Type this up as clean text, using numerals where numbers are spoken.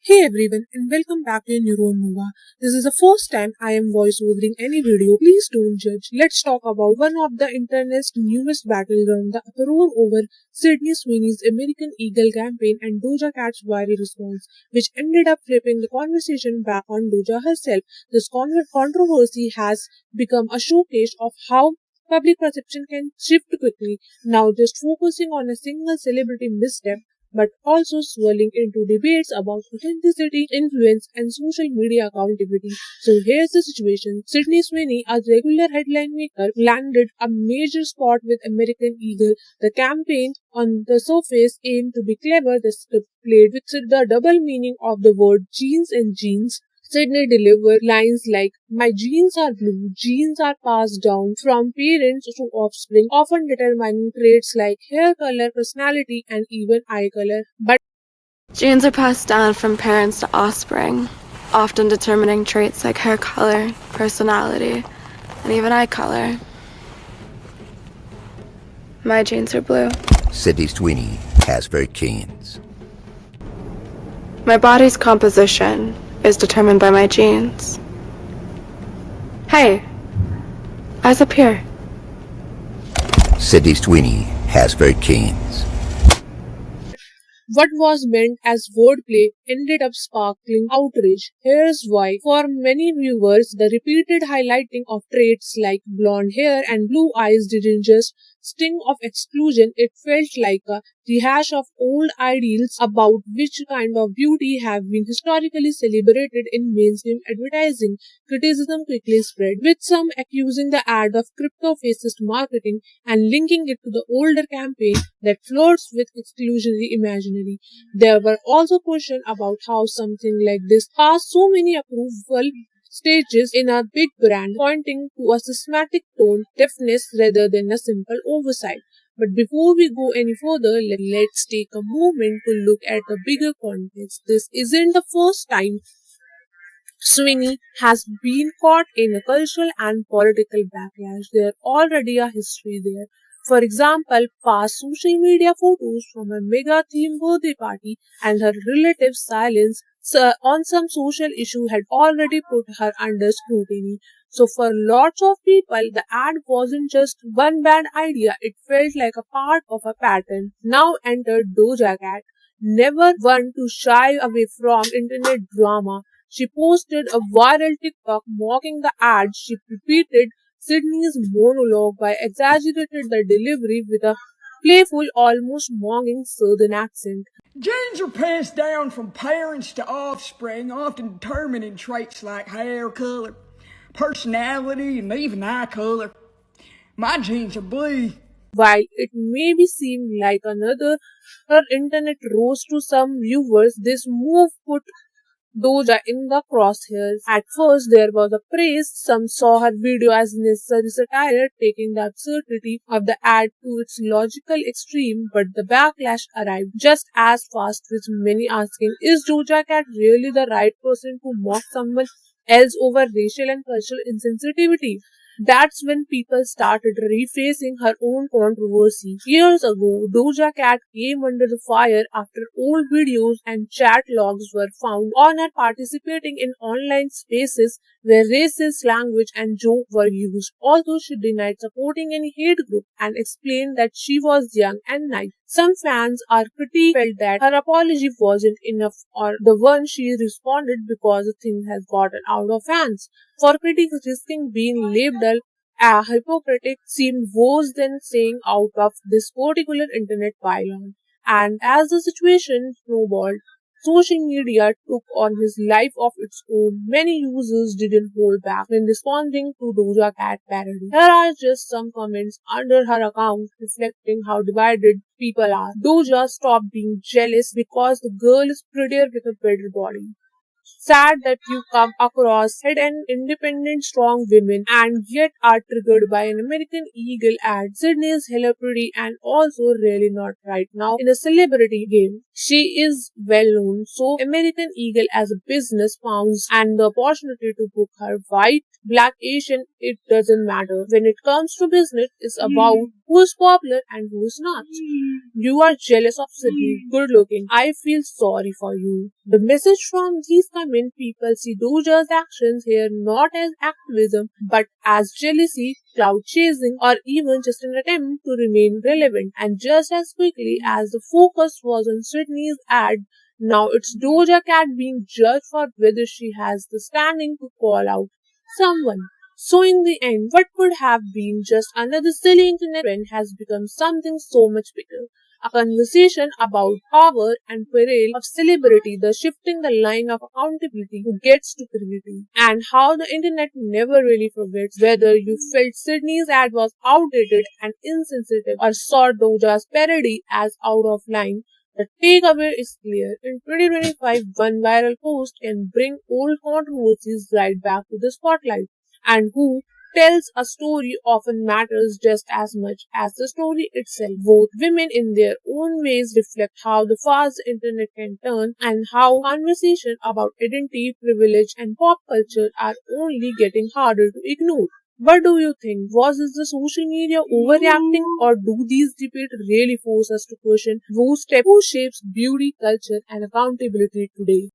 Hey everyone and welcome back to Neuronova. This is the first time I am voice overing any video. Please don't judge. Let's talk about one of the internet's newest battleground, the uproar over Sydney Sweeney's American Eagle campaign and Doja Cat's viral response, which ended up flipping the conversation back on Doja herself. This controversy has become a showcase of how public perception can shift quickly, now just focusing on a single celebrity misstep but also swirling into debates about authenticity, influence, and social media accountability. So here's the situation. Sydney Sweeney, a regular headline maker, landed a major spot with American Eagle. The campaign on the surface aimed to be clever. The script played with the double meaning of the word jeans and jeans. Sydney delivered lines like, "My genes are blue, genes are passed down from parents to offspring, often determining traits like hair color, personality, and even eye color. But Genes are passed down from parents to offspring, often determining traits like hair color, personality, and even eye color. My genes are blue. Sydney Sweeney has very genes. My body's composition is determined by my genes. Hey, eyes up here. Sydney Sweeney has very genes. what was meant as wordplay ended up sparkling outrage. Here's why. For many viewers, the repeated highlighting of traits like blonde hair and blue eyes didn't just sting of exclusion, it felt like a rehash of old ideals about which kind of beauty have been historically celebrated in mainstream advertising. Criticism quickly spread, with some accusing the ad of crypto-fascist marketing and linking it to the older campaign that flirts with exclusionary imaginary. There were also questions about how something like this passed so many approval stages in a big brand, pointing to a systematic tone deafness rather than a simple oversight. But before we go any further, let's take a moment to look at the bigger context. This isn't the first time Sweeney has been caught in a cultural and political backlash. There's already a history there. For example, past social media photos from a mega theme birthday party and her relatives' silence on some social issue had already put her under scrutiny. So for lots of people, the ad wasn't just one bad idea, it felt like a part of a pattern. Now entered Doja Cat, never one to shy away from internet drama. She posted a viral TikTok mocking the ad. She repeated Sydney's monologue by exaggerated the delivery with a playful, almost mocking southern accent. Genes are passed down from parents to offspring, often determining traits like hair color, personality, and even eye color. My genes are blue. While it may be seem like another internet roast to some viewers, this move put Doja in the crosshairs. At first, there was a praise. Some saw her video as necessary satire, taking the absurdity of the ad to its logical extreme, but the backlash arrived just as fast, with many asking, is Doja Cat really the right person to mock someone else over racial and cultural insensitivity? That's when people started refacing her own controversy. Years ago, Doja Cat came under the fire after old videos and chat logs were found on her participating in online spaces where racist language and joke were used. Although she denied supporting any hate group and explained that she was young and naive. Some fans or critics felt that her apology wasn't enough or the one she responded because the thing has gotten out of hands. For critics, risking being labeled a hypocrite seemed worse than staying out of this particular internet pylon. And as the situation snowballed, social media took on his life of its own. Many users didn't hold back when responding to Doja Cat parody. Here are just some comments under her account reflecting how divided people are. Doja stopped being jealous because the girl is prettier with a better body. Sad that you come across head and independent strong women and yet are triggered by an American Eagle ad. Sydney is hella pretty and also really not right now in a celebrity game. She is well known, so American Eagle as a business pounds and the opportunity to book her white, black, Asian, it doesn't matter. When it comes to business, it's about who's popular and who's not. You are jealous of Sydney, good looking. I feel sorry for you. The message from these comment people see Doja's actions here not as activism but as jealousy, cloud chasing, or even just an attempt to remain relevant. And just as quickly as the focus was on Sydney's ad, now it's Doja Cat being judged for whether she has the standing to call out someone. So in the end, what could have been just another silly internet trend has become something so much bigger. A conversation about power and peril of celebrity, the shifting the line of accountability who gets to creativity, and how the internet never really forgets whether you felt Sydney's ad was outdated and insensitive or saw Doja's parody as out of line. The takeaway is clear. In 2025, one viral post can bring old controversies right back to the spotlight. And who tells a story often matters just as much as the story itself. Both women in their own ways reflect how the fast the internet can turn and how conversation about identity, privilege and pop culture are only getting harder to ignore. What do you think? Was this the social media overreacting or do these debates really force us to question who shapes beauty, culture and accountability today?